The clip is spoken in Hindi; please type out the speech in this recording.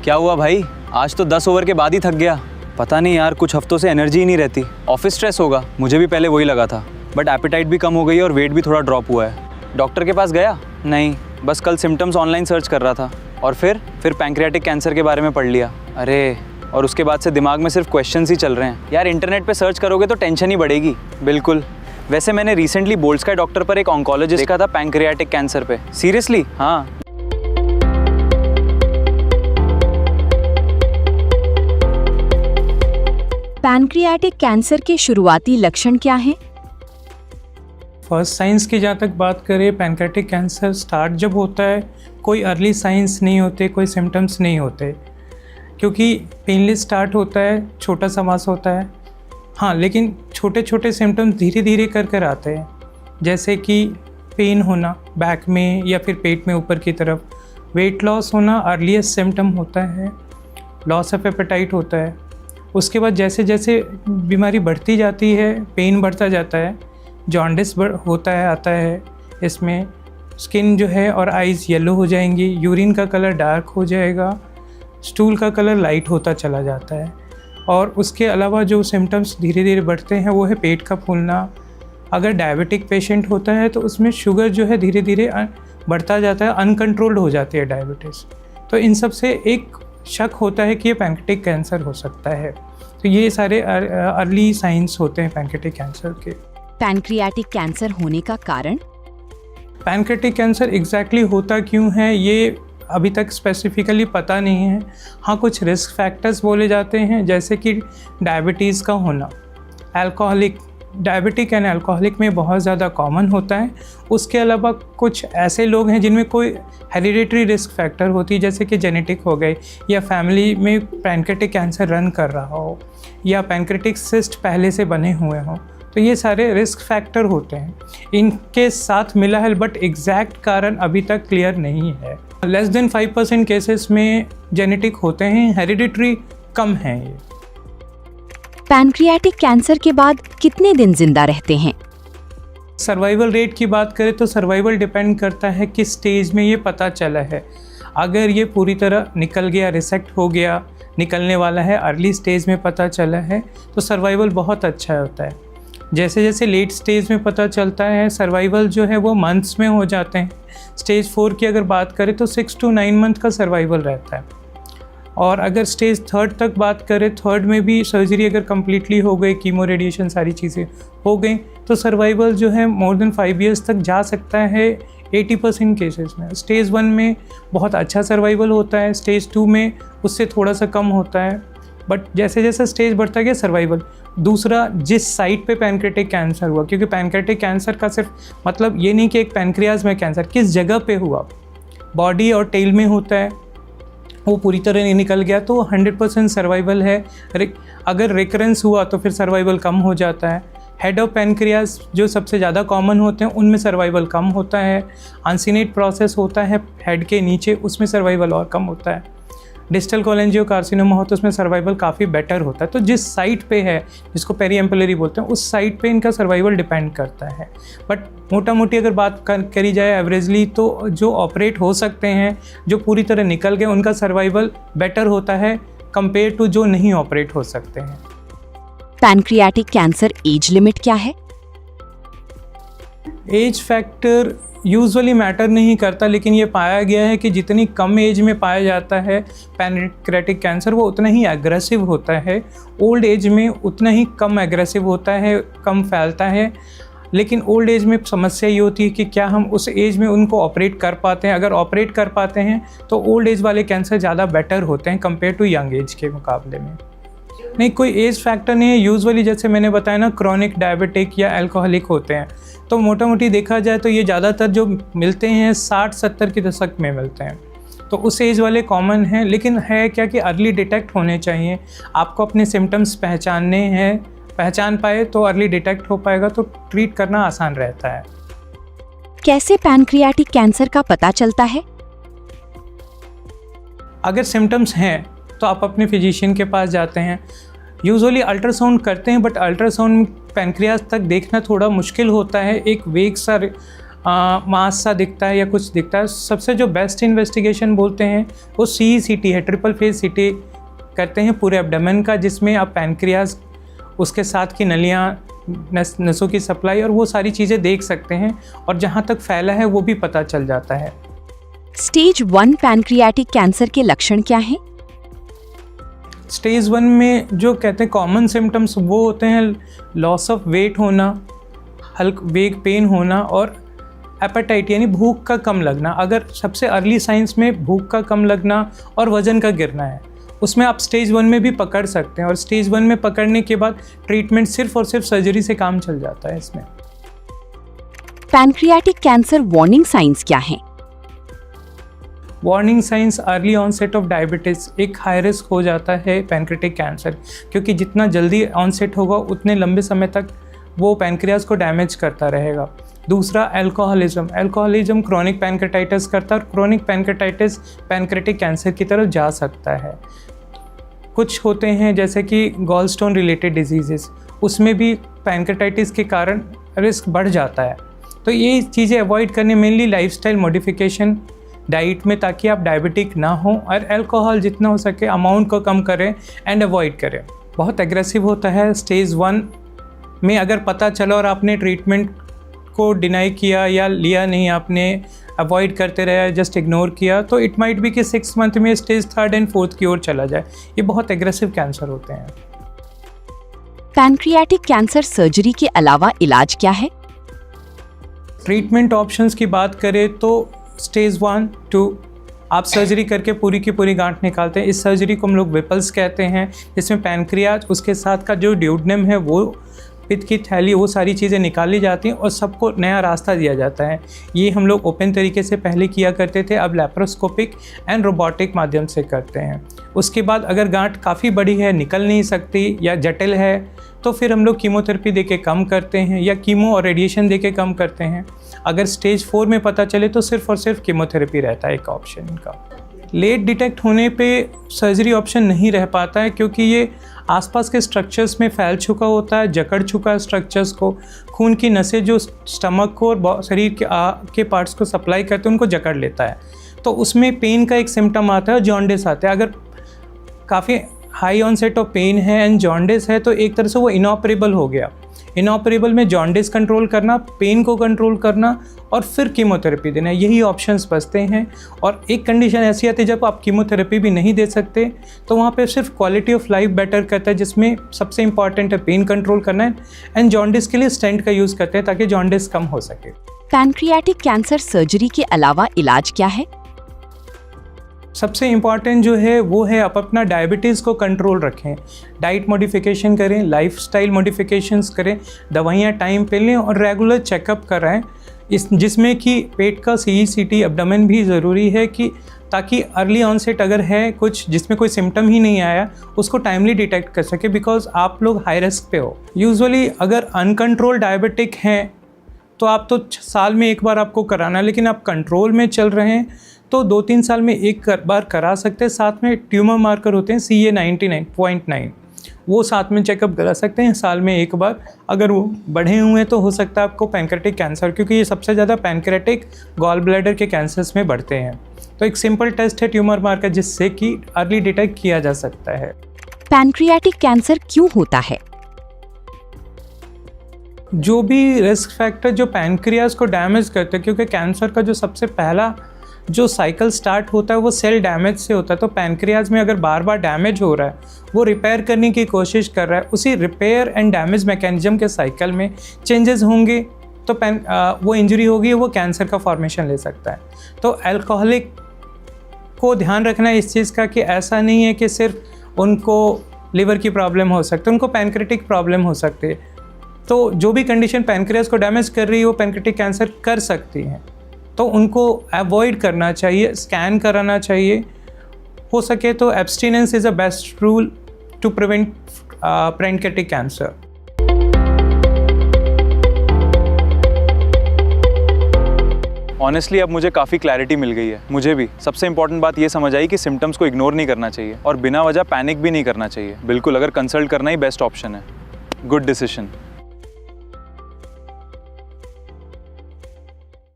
क्या हुआ भाई? आज तो 10 ओवर के बाद ही थक गया। पता नहीं यार, कुछ हफ्तों से एनर्जी ही नहीं रहती। ऑफिस स्ट्रेस होगा, मुझे भी पहले वही लगा था। बट एपेटाइट भी कम हो गई है और वेट भी थोड़ा ड्रॉप हुआ है। डॉक्टर के पास गया? नहीं, बस कल सिम्टम्स ऑनलाइन सर्च कर रहा था और फिर पैंक्रियाटिक कैंसर के बारे में पढ़ लिया। अरे, और उसके बाद से दिमाग में सिर्फ क्वेश्चंस ही चल रहे हैं। यार इंटरनेट पे सर्च करोगे तो टेंशन ही बढ़ेगी। बिल्कुल। वैसे मैंने रिसेंटली बोल्ड स्काई डॉक्टर पर एक ऑन्कोलॉजिस्ट देखा था पैंक्रियाटिक कैंसर पे। सीरियसली? हाँ। पैंक्रियाटिक कैंसर के शुरुआती लक्षण क्या हैं? फर्स्ट साइंस की जहाँ तक बात करें, पैंक्रियाटिक कैंसर स्टार्ट जब होता है, कोई अर्ली साइंस नहीं होते, कोई सिम्टम्स नहीं होते, क्योंकि पेनलेस स्टार्ट होता है, छोटा सा मास होता है। हाँ, लेकिन छोटे छोटे सिम्टम्स धीरे धीरे कर आते हैं, जैसे कि पेन होना बैक में या फिर पेट में ऊपर की तरफ, वेट लॉस होना अर्लीस्ट सिम्टम होता है, लॉस ऑफ एपेटाइट होता है। उसके बाद जैसे जैसे बीमारी बढ़ती जाती है, पेन बढ़ता जाता है, जॉन्डिस होता है, आता है। इसमें स्किन जो है और आइज़ येलो हो जाएंगी, यूरिन का कलर डार्क हो जाएगा, स्टूल का कलर लाइट होता चला जाता है। और उसके अलावा जो सिम्टम्स धीरे धीरे बढ़ते हैं वो है पेट का फूलना। अगर डायबिटिक पेशेंट होता है तो उसमें शुगर जो है धीरे धीरे बढ़ता जाता है, अनकंट्रोल्ड हो जाती है डायबिटीज़। तो इन सब से एक शक होता है कि ये पैंक्रियाटिक कैंसर हो सकता है। तो ये सारे अर्ली साइंस होते हैं पैंक्रियाटिक कैंसर के। पैंक्रियाटिक कैंसर होने का कारण? पैंक्रियाटिक कैंसर एग्जैक्टली होता क्यों है ये अभी तक स्पेसिफिकली पता नहीं है। हाँ, कुछ रिस्क फैक्टर्स बोले जाते हैं, जैसे कि डायबिटीज़ का होना, अल्कोहलिक, डायबिटिक एंड अल्कोहलिक में बहुत ज़्यादा कॉमन होता है। उसके अलावा कुछ ऐसे लोग हैं जिनमें कोई हेरिडिटरी रिस्क फैक्टर होती है, जैसे कि जेनेटिक हो गए, या फैमिली में पैंक्रियाटिक कैंसर रन कर रहा हो, या पैंक्रियाटिक सिस्ट पहले से बने हुए हों। तो ये सारे रिस्क फैक्टर होते हैं, इनके साथ मिला है, बट एग्जैक्ट कारण अभी तक क्लियर नहीं है। लेस देन 5% केसेस में जेनेटिक होते हैं, हेरिडिटरी कम है ये। पैंक्रियाटिक कैंसर के बाद कितने दिन जिंदा रहते हैं? सर्वाइवल रेट की बात करें तो सर्वाइवल डिपेंड करता है किस स्टेज में ये पता चला है। अगर ये पूरी तरह निकल गया, रिसेक्ट हो गया, निकलने वाला है, अर्ली स्टेज में पता चला है, तो सर्वाइवल बहुत अच्छा होता है। जैसे जैसे लेट स्टेज में पता चलता है, सर्वाइवल जो है वो मंथ्स में हो जाते हैं। स्टेज 4 की अगर बात करें तो 6 to 9 मंथ का सर्वाइवल रहता है। और अगर स्टेज 3 तक बात करें, 3 में भी सर्जरी अगर कम्प्लीटली हो गई, कीमो रेडिएशन सारी चीज़ें हो गई, तो सर्वाइवल जो है मोर देन 5 years तक जा सकता है 80% केसेस में। स्टेज 1 में बहुत अच्छा सर्वाइवल होता है, स्टेज 2 में उससे थोड़ा सा कम होता है। बट जैसे जैसे स्टेज बढ़ता गया सर्वाइवल। दूसरा, जिस साइट पे पैंक्रियाटिक कैंसर हुआ, क्योंकि पैंक्रियाटिक कैंसर का सिर्फ मतलब ये नहीं कि एक पैंक्रियाज में कैंसर, किस जगह पे हुआ, बॉडी और टेल में होता है, वो पूरी तरह नहीं निकल गया तो 100% सर्वाइवल है। अगर रिकरेंस हुआ तो फिर सर्वाइवल कम हो जाता है। हेड ऑफ पैंक्रियाज जो सबसे ज़्यादा कॉमन होते हैं उनमें सर्वाइवल कम होता है। अनसीनेट प्रोसेस होता है हेड के नीचे, उसमें सर्वाइवल और कम होता है। डिस्टल कोलेंजियोकार्सिनोमा हो तो उसमें सर्वाइवल काफ़ी बेटर होता है। तो जिस साइट पे है, जिसको पेरीएम्पलरी बोलते हैं, उस साइट पे इनका सर्वाइवल डिपेंड करता है। बट मोटा मोटी अगर बात करी जाए एवरेजली, तो जो ऑपरेट हो सकते हैं, जो पूरी तरह निकल गए, उनका सर्वाइवल बेटर होता है कंपेयर टू जो नहीं ऑपरेट हो सकते हैं। पैंक्रियाटिक कैंसर एज लिमिट क्या है? एज फैक्टर यूजुअली मैटर नहीं करता, लेकिन ये पाया गया है कि जितनी कम एज में पाया जाता है पैंक्रियाटिक कैंसर, वो उतना ही एग्रेसिव होता है। ओल्ड एज में उतना ही कम एग्रेसिव होता है, कम फैलता है। लेकिन ओल्ड एज में समस्या ये होती है कि क्या हम उस एज में उनको ऑपरेट कर पाते हैं। अगर ऑपरेट कर पाते हैं तो ओल्ड एज वाले कैंसर ज़्यादा बेटर होते हैं कंपेयर टू यंग एज के मुकाबले में। नहीं, कोई एज फैक्टर नहीं है। यूजुअली जैसे मैंने बताया ना, क्रॉनिक, डायबिटिक या अल्कोहलिक होते हैं, तो मोटा मोटी देखा जाए तो ये ज़्यादातर जो मिलते हैं 60-70 के दशक में मिलते हैं। तो उस एज वाले कॉमन हैं, लेकिन है क्या कि अर्ली डिटेक्ट होने चाहिए। आपको अपने सिम्टम्स पहचानने हैं, पहचान पाए तो अर्ली डिटेक्ट हो पाएगा, तो ट्रीट करना आसान रहता है। कैसे पैंक्रियाटिक कैंसर का पता चलता है? अगर सिम्टम्स हैं तो आप अपने फिजिशियन के पास जाते हैं। यूजुअली अल्ट्रासाउंड करते हैं, बट अल्ट्रासाउंड पैंक्रियाज तक देखना थोड़ा मुश्किल होता है। एक वेग सा मास सा दिखता है या कुछ दिखता है, सबसे जो बेस्ट इन्वेस्टिगेशन बोलते हैं वो CECT है, ट्रिपल फेज CT करते हैं पूरे एब्डोमेन का, जिसमें आप पैनक्रियाज, उसके साथ की नलियाँ, नसों की सप्लाई और वो सारी चीज़ें देख सकते हैं, और जहाँ तक फैला है वो भी पता चल जाता है। स्टेज 1 पैनक्रियाटिक कैंसर के लक्षण क्या हैं? स्टेज 1 में जो कहते हैं कॉमन सिम्टम्स वो होते हैं लॉस ऑफ वेट होना, हल्का वेग पेन होना और एपेटाइट यानी भूख का कम लगना। अगर सबसे अर्ली साइंस में भूख का कम लगना और वज़न का गिरना है, उसमें आप स्टेज 1 में भी पकड़ सकते हैं, और स्टेज 1 में पकड़ने के बाद ट्रीटमेंट सिर्फ और सिर्फ सर्जरी से काम चल जाता है इसमें। पैनक्रियाटिक कैंसर वार्निंग साइंस क्या हैं? Warning signs early onset of diabetes, एक हाई रिस्क हो जाता है पैनक्रियाटिक कैंसर, क्योंकि जितना जल्दी ऑनसेट होगा उतने लंबे समय तक वो पैनक्रियाज को डैमेज करता रहेगा। दूसरा एल्कोहलिज्म क्रोनिक पैनक्रेटाइटिस करता है, और क्रोनिक पैनक्रेटाइटिस पैनक्रेटिक कैंसर की तरफ जा सकता है। कुछ होते हैं जैसे कि गॉल स्टोन रिलेटेड डिजीज़ेस, उसमें भी पैनक्रेटाइटिस के कारण रिस्क बढ़ जाता है। तो ये चीज़ें अवॉइड करने मेनली लाइफस्टाइल मॉडिफिकेशन डाइट में, ताकि आप डायबिटिक ना हो, और अल्कोहल जितना हो सके अमाउंट को कम करें एंड अवॉइड करें। बहुत एग्रेसिव होता है स्टेज 1 में, अगर पता चला और आपने ट्रीटमेंट को डिनाई किया या लिया नहीं, आपने अवॉइड करते रहे, जस्ट इग्नोर किया, तो इट माइट बी कि 6 मंथ में स्टेज 3rd एंड 4th की ओर चला जाए। ये बहुत एग्रेसिव कैंसर होते हैं। पैनक्रियाटिक कैंसर सर्जरी के अलावा इलाज क्या है? ट्रीटमेंट ऑप्शंस की बात करें तो स्टेज 1, 2 आप सर्जरी करके पूरी की पूरी गांठ निकालते हैं। इस सर्जरी को हम लोग विपल्स कहते हैं, जिसमें पैनक्रियाज, उसके साथ का जो ड्यूडेनम है, वो पित्त की थैली, वो सारी चीज़ें निकाली जाती हैं और सबको नया रास्ता दिया जाता है। ये हम लोग ओपन तरीके से पहले किया करते थे, अब लैप्रोस्कोपिक एंड रोबोटिक माध्यम से करते हैं। उसके बाद अगर गांठ काफ़ी बड़ी है, निकल नहीं सकती या जटिल है, तो फिर हम लोग कीमोथेरेपी देके कम करते हैं या कीमो और रेडिएशन देके कम करते हैं। अगर स्टेज 4 में पता चले तो सिर्फ और सिर्फ कीमोथेरेपी रहता है एक ऑप्शन का। लेट डिटेक्ट होने पे सर्जरी ऑप्शन नहीं रह पाता है, क्योंकि ये आसपास के स्ट्रक्चर्स में फैल चुका होता है, जकड़ चुका है स्ट्रक्चर्स को। खून की नसें जो स्टमक को और शरीर के पार्ट्स को सप्लाई करते हैं उनको जकड़ लेता है, तो उसमें पेन का एक सिम्टम आता है और जॉन्डिस आता है। अगर काफ़ी हाई ऑनसेट ऑफ पेन है एंड जॉन्डिस है तो एक तरह से वो इनऑपरेबल हो गया। इनऑपरेबल में जॉन्डिस कंट्रोल करना, पेन को कंट्रोल करना और फिर कीमोथेरेपी देना, यही ऑप्शंस बचते हैं। और एक कंडीशन ऐसी आती है जब आप कीमोथेरेपी भी नहीं दे सकते, तो वहाँ पे सिर्फ क्वालिटी ऑफ लाइफ बेटर करता है, जिसमें सबसे इंपॉर्टेंट है पेन कंट्रोल करना है, एंड जॉन्डिस के लिए स्टेंट का यूज़ करते हैं ताकि जॉन्डिस कम हो सके। पैनक्रियाटिक कैंसर सर्जरी के अलावा इलाज क्या है? सबसे इम्पॉर्टेंट जो है वो है आप अपना डायबिटीज़ को कंट्रोल रखें, डाइट मॉडिफिकेशन करें, लाइफस्टाइल मॉडिफिकेशंस करें, दवाइयाँ टाइम पे लें और रेगुलर चेकअप कराएं, जिसमें कि पेट का CECT एब्डोमेन भी ज़रूरी है, कि ताकि अर्ली ऑनसेट अगर है कुछ जिसमें कोई सिम्टम ही नहीं आया उसको टाइमली डिटेक्ट कर सके, बिकॉज आप लोग हाई रिस्क पे हो। यूजुअली अगर अनकंट्रोल डायबिटिक हैं तो आप तो साल में एक बार आपको कराना है, लेकिन आप कंट्रोल में चल रहे हैं तो 2-3 साल में एक बार करा सकते हैं। साथ में ट्यूमर मार्कर होते हैं CA 99.9, वो साथ में चेकअप करा सकते हैं साल में एक बार। अगर वो बढ़े हुए हैं तो हो सकता है आपको पैनक्रेटिक कैंसर, क्योंकि ये सबसे ज़्यादा पैनक्रेटिक गॉल ब्लैडर के कैंसर्स में बढ़ते हैं। तो एक सिंपल टेस्ट है ट्यूमर मार्कर, जिससे कि अर्ली डिटेक्ट किया जा सकता है। पैनक्रियाटिक कैंसर क्यों होता है? जो भी रिस्क फैक्टर जो पैनक्रियाज को डैमेज करते हैं, क्योंकि कैंसर का जो सबसे पहला जो साइकिल स्टार्ट होता है वो सेल डैमेज से होता है, तो पैनक्रियाज में अगर बार बार डैमेज हो रहा है, वो रिपेयर करने की कोशिश कर रहा है, उसी रिपेयर एंड डैमेज मैकेनिज्म के साइकिल में चेंजेस होंगे तो वो इंजरी होगी, वो कैंसर का फॉर्मेशन ले सकता है। तो अल्कोहलिक को ध्यान रखना है इस चीज़ का कि ऐसा नहीं है कि सिर्फ उनको लिवर की प्रॉब्लम हो सकती है, उनको पैनक्रेटिक प्रॉब्लम हो सकती है। तो जो भी कंडीशन पैनक्रियाज को डैमेज कर रही है वो पैनक्रेटिक कैंसर कर सकती हैं, तो उनको अवॉइड करना चाहिए, स्कैन कराना चाहिए। हो सके तो abstinence is a best rule to prevent pancreatic cancer. Honestly अब मुझे काफ़ी क्लैरिटी मिल गई है। मुझे भी सबसे इंपॉर्टेंट बात ये समझ आई कि सिम्टम्स को इग्नोर नहीं करना चाहिए और बिना वजह पैनिक भी नहीं करना चाहिए। बिल्कुल, अगर कंसल्ट करना ही बेस्ट ऑप्शन है। Good decision.